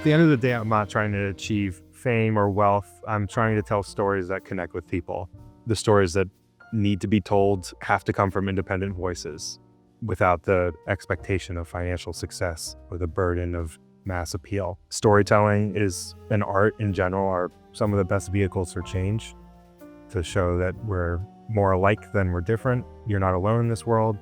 the end of the day, I'm not trying to achieve fame or wealth. I'm trying to tell stories that connect with people. The stories that need to be told have to come from independent voices without the expectation of financial success or the burden of mass appeal. Storytelling is an art in general are some of the best vehicles for change, to show that we're more alike than we're different. You're not alone in this world.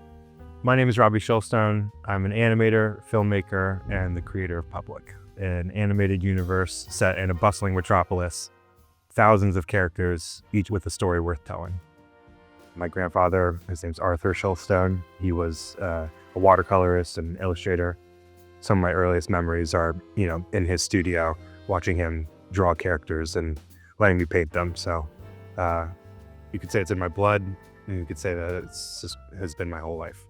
My name is Robbie Shilstone. I'm an animator, filmmaker, and the creator of Publique, an animated universe set in a bustling metropolis, thousands of characters, each with a story worth telling. My grandfather, his name's Arthur Shilstone. He was a watercolorist and illustrator. Some of my earliest memories are, in his studio, watching him draw characters and letting me paint them. So you could say it's in my blood, and you could say that it's just has been my whole life.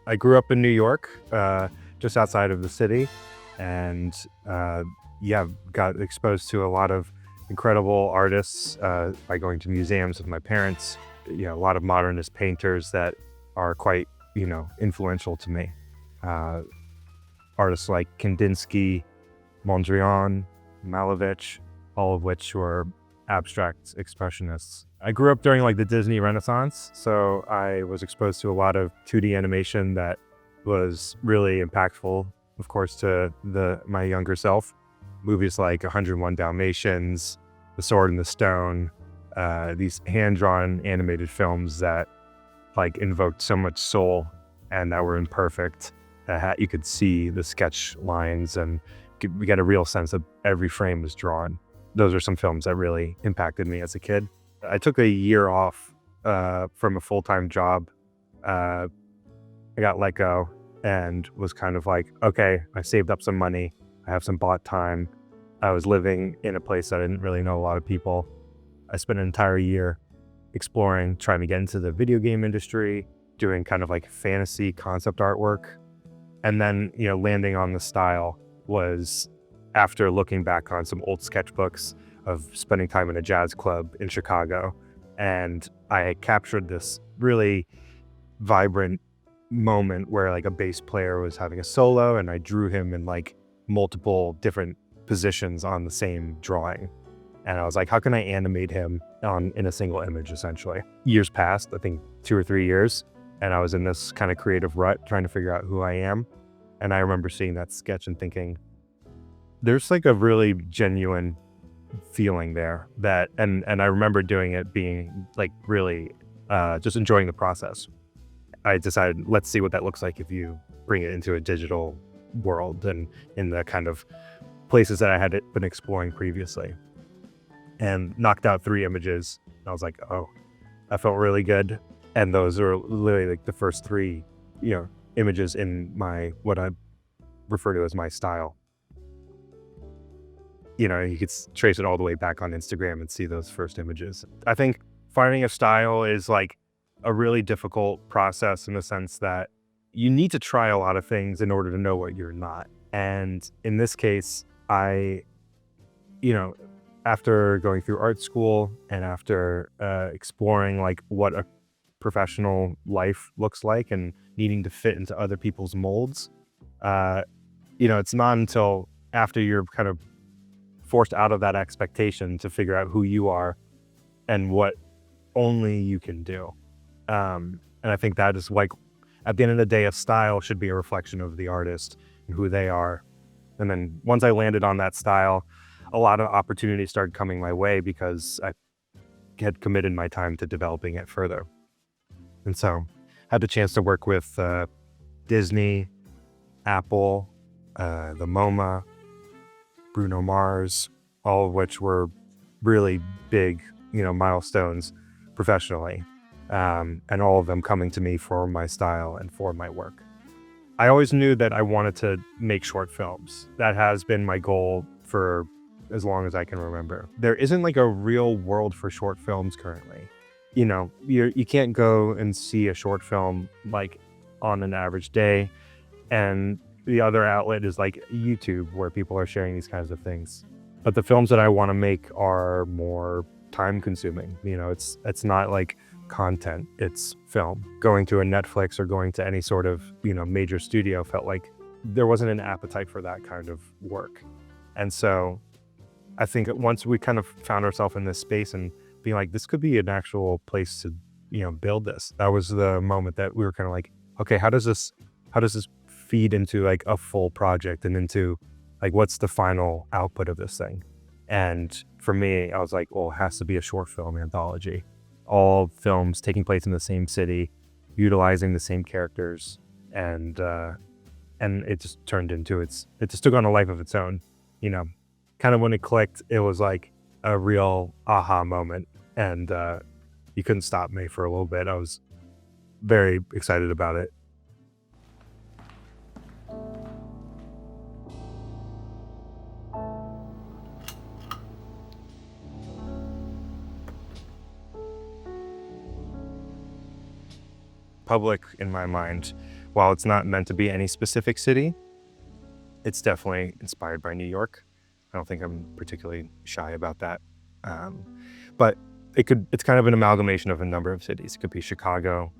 I grew up in New York, just outside of the city, and got exposed to a lot of incredible artists by going to museums with my parents. A lot of modernist painters that are quite, influential to me. Artists like Kandinsky, Mondrian, Malevich, all of which were abstract expressionists. I grew up during the Disney Renaissance, so I was exposed to a lot of 2D animation that was really impactful, of course, to my younger self. Movies like 101 Dalmatians, The Sword and the Stone, these hand-drawn animated films that invoked so much soul and that were imperfect. You could see the sketch lines and we get a real sense that every frame was drawn. Those are some films that really impacted me as a kid. I took a year off from a full-time job. I got let go and was kind of okay, I saved up some money. I have some bought time. I was living in a place that I didn't really know a lot of people. I spent an entire year exploring, trying to get into the video game industry, doing kind of fantasy concept artwork. And then, landing on the style was after looking back on some old sketchbooks of spending time in a jazz club in Chicago. And I had captured this really vibrant moment where a bass player was having a solo and I drew him in multiple different positions on the same drawing. And I was how can I animate him in a single image, essentially? Years passed, I think 2 or 3 years, and I was in this kind of creative rut trying to figure out who I am. And I remember seeing that sketch and thinking, there's a really genuine feeling there and I remember doing it being really just enjoying the process. I decided, let's see what that looks like if you bring it into a digital world and in the kind of places that I had been exploring previously, and knocked out 3 images. And I was oh, that felt really good. And those are literally the first 3, images in what I refer to as my style. You could trace it all the way back on Instagram and see those first images. I think finding a style is a really difficult process in the sense that you need to try a lot of things in order to know what you're not. And in this case, I, after going through art school and after exploring what a professional life looks like and needing to fit into other people's molds, it's not until after you're kind of forced out of that expectation to figure out who you are and what only you can do. And I think that is at the end of the day, a style should be a reflection of the artist and who they are. And then once I landed on that style, a lot of opportunities started coming my way because I had committed my time to developing it further. And so had the chance to work with Disney, Apple, the MoMA, Bruno Mars, all of which were really big, milestones professionally, and all of them coming to me for my style and for my work. I always knew that I wanted to make short films. That has been my goal for as long as I can remember. There isn't a real world for short films currently. You can't go and see a short film on an average day, and the other outlet is YouTube, where people are sharing these kinds of things. But the films that I want to make are more time consuming. It's not content, it's film. Going to a Netflix or going to any sort of, major studio felt like there wasn't an appetite for that kind of work. And so I think once we kind of found ourselves in this space and being like, this could be an actual place to, build this. That was the moment that we were kind of like, okay, how does this feed into like a full project and into like, what's the final output of this thing? And for me, I was like, well, it has to be a short film anthology. All films taking place in the same city, utilizing the same characters, and it just turned into it just took on a life of its own, kind of when it clicked, it was like a real aha moment, and you couldn't stop me for a little bit. I was very excited about it. Public, in my mind, while it's not meant to be any specific city, it's definitely inspired by New York. I don't think I'm particularly shy about that. But it's kind of an amalgamation of a number of cities. It could be Chicago.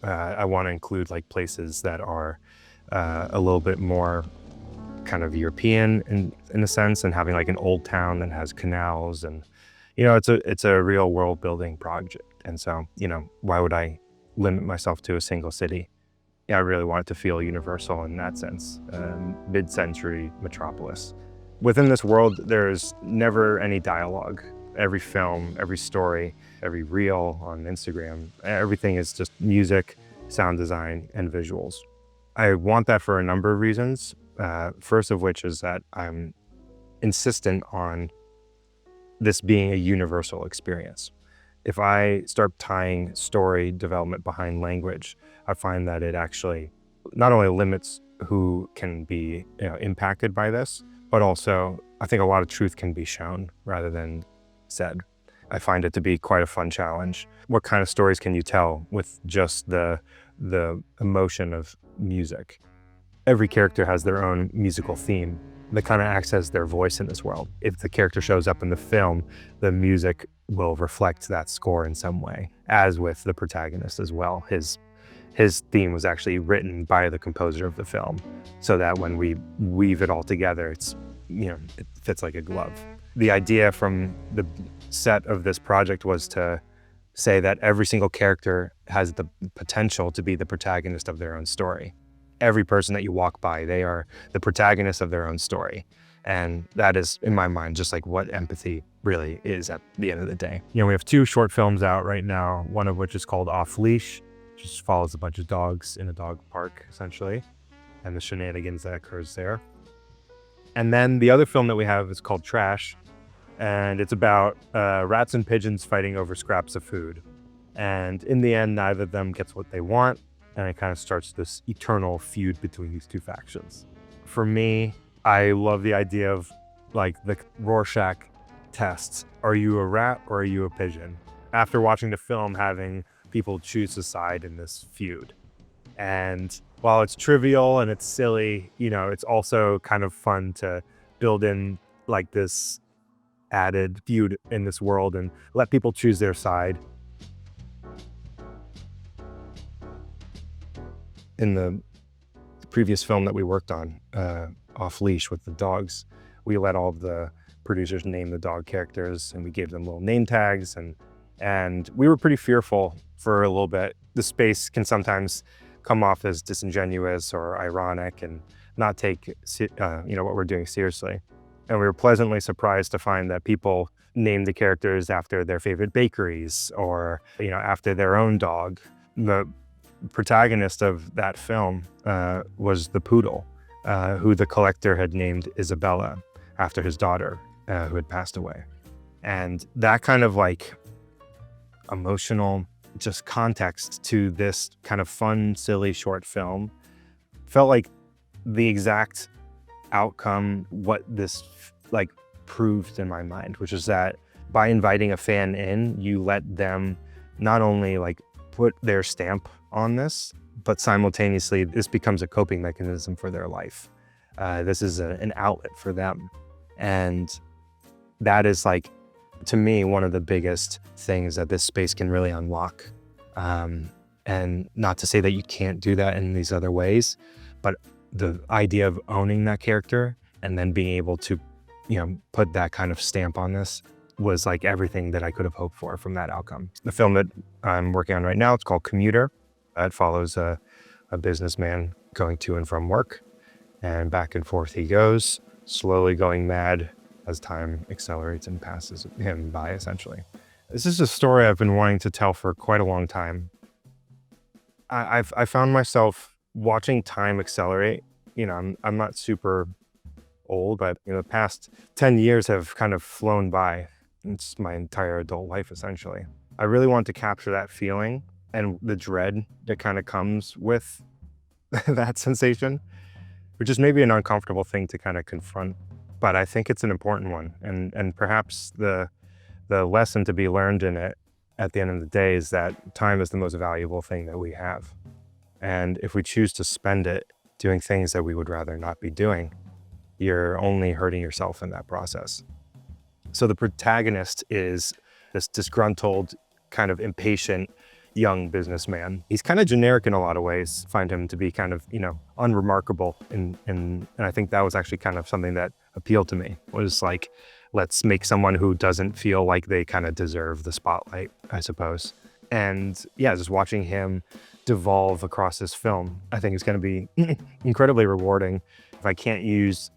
I want to include like places that are a little bit more kind of European in a sense, and having like an old town that has canals, and it's a real world building project. And so why would I limit myself to a single city? I really want it to feel universal in that sense. Mid-century metropolis. Within this world, there's never any dialogue. Every film, every story, every reel on Instagram, everything is just music, sound design, and visuals. I want that for a number of reasons. First of which is that I'm insistent on this being a universal experience. If I start tying story development behind language, I find that it actually not only limits who can be impacted by this, but also I think a lot of truth can be shown rather than said. I find it to be quite a fun challenge. What kind of stories can you tell with just the emotion of music? Every character has their own musical theme that kind of acts as their voice in this world. If the character shows up in the film, the music will reflect that score in some way, as with the protagonist as well. His theme was actually written by the composer of the film, so that when we weave it all together, it fits like a glove. The idea from the set of this project was to say that every single character has the potential to be the protagonist of their own story. Every person that you walk by, they are the protagonist of their own story. And that is, in my mind, just like what empathy really is at the end of the day. We have 2 short films out right now, one of which is called Off Leash, which just follows a bunch of dogs in a dog park, essentially, and the shenanigans that occurs there. And then the other film that we have is called Trash, and it's about rats and pigeons fighting over scraps of food. And in the end, neither of them gets what they want, and it kind of starts this eternal feud between these 2 factions. For me, I love the idea of like the Rorschach tests. Are you a rat or are you a pigeon? After watching the film, having people choose a side in this feud. And while it's trivial and it's silly, it's also kind of fun to build in like this added feud in this world and let people choose their side. In the previous film that we worked on, Off Leash with the dogs, we let all of the producers name the dog characters, and we gave them little name tags, and we were pretty fearful for a little bit. The space can sometimes come off as disingenuous or ironic and not take what we're doing seriously. And we were pleasantly surprised to find that people named the characters after their favorite bakeries or after their own dog. The protagonist of that film was the poodle, who the collector had named Isabella after his daughter, who had passed away. And that kind of like emotional just context to this kind of fun, silly short film felt like the exact outcome what this like proved in my mind, which is that by inviting a fan in, you let them not only like put their stamp on this, but simultaneously this becomes a coping mechanism for their life. This is an outlet for them. And that is like, to me, one of the biggest things that this space can really unlock. And not to say that you can't do that in these other ways, but the idea of owning that character And then being able to, put that kind of stamp on this was like everything that I could have hoped for from that outcome. The film that I'm working on right now, it's called Commuter. It follows a businessman going to and from work, and back and forth he goes, slowly going mad as time accelerates and passes him by, essentially. This is a story I've been wanting to tell for quite a long time. I found myself watching time accelerate. I'm not super old, but the past 10 years have kind of flown by. It's my entire adult life, essentially. I really want to capture that feeling and the dread that kind of comes with that sensation, which is maybe an uncomfortable thing to kind of confront, but I think it's an important one. And perhaps the lesson to be learned in it at the end of the day is that time is the most valuable thing that we have. And if we choose to spend it doing things that we would rather not be doing, you're only hurting yourself in that process. So the protagonist is this disgruntled, kind of impatient young businessman. He's kind of generic in a lot of ways. Find him to be kind of, unremarkable. And I think that was actually kind of something that appealed to me, was like, let's make someone who doesn't feel like they kind of deserve the spotlight, I suppose. And yeah, just watching him devolve across this film, I think is going to be incredibly rewarding. If I can't use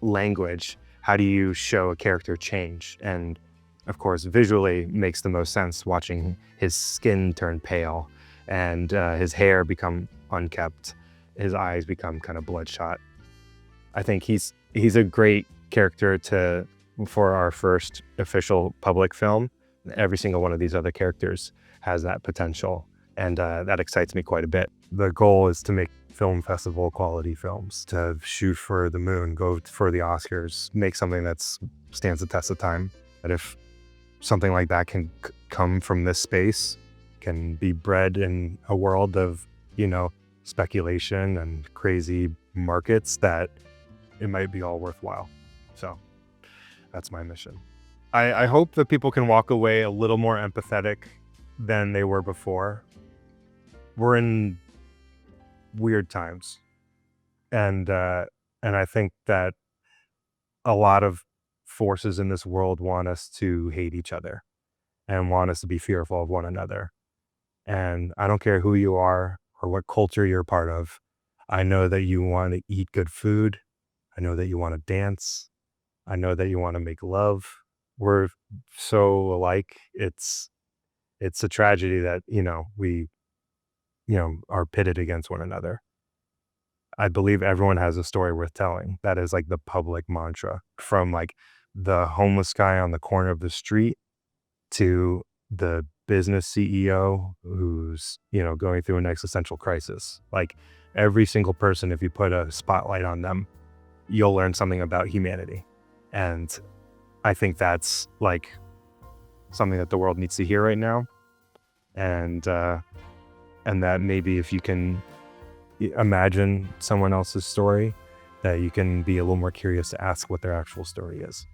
language, how do you show a character change? And of course, visually makes the most sense, watching his skin turn pale and his hair become unkempt, his eyes become kind of bloodshot. I think he's a great character for our first official Publique film. Every single one of these other characters has that potential, and that excites me quite a bit. The goal is to make film festival quality films, to shoot for the moon, go for the Oscars, make something that stands the test of time. That if something like that can come from this space, can be bred in a world of, speculation and crazy markets, that it might be all worthwhile. So that's my mission. I hope that people can walk away a little more empathetic than they were before. We're in weird times. And I think that a lot of forces in this world want us to hate each other and want us to be fearful of one another. And I don't care who you are or what culture you're part of. I know that you want to eat good food. I know that you want to dance. I know that you want to make love. We're so alike. It's a tragedy that, we, are pitted against one another. I believe everyone has a story worth telling. That is like the Publique mantra, from like the homeless guy on the corner of the street to the business CEO who's, going through an existential crisis. Like every single person, if you put a spotlight on them, you'll learn something about humanity. And I think that's like something that the world needs to hear right now. And that maybe if you can imagine someone else's story, that you can be a little more curious to ask what their actual story is.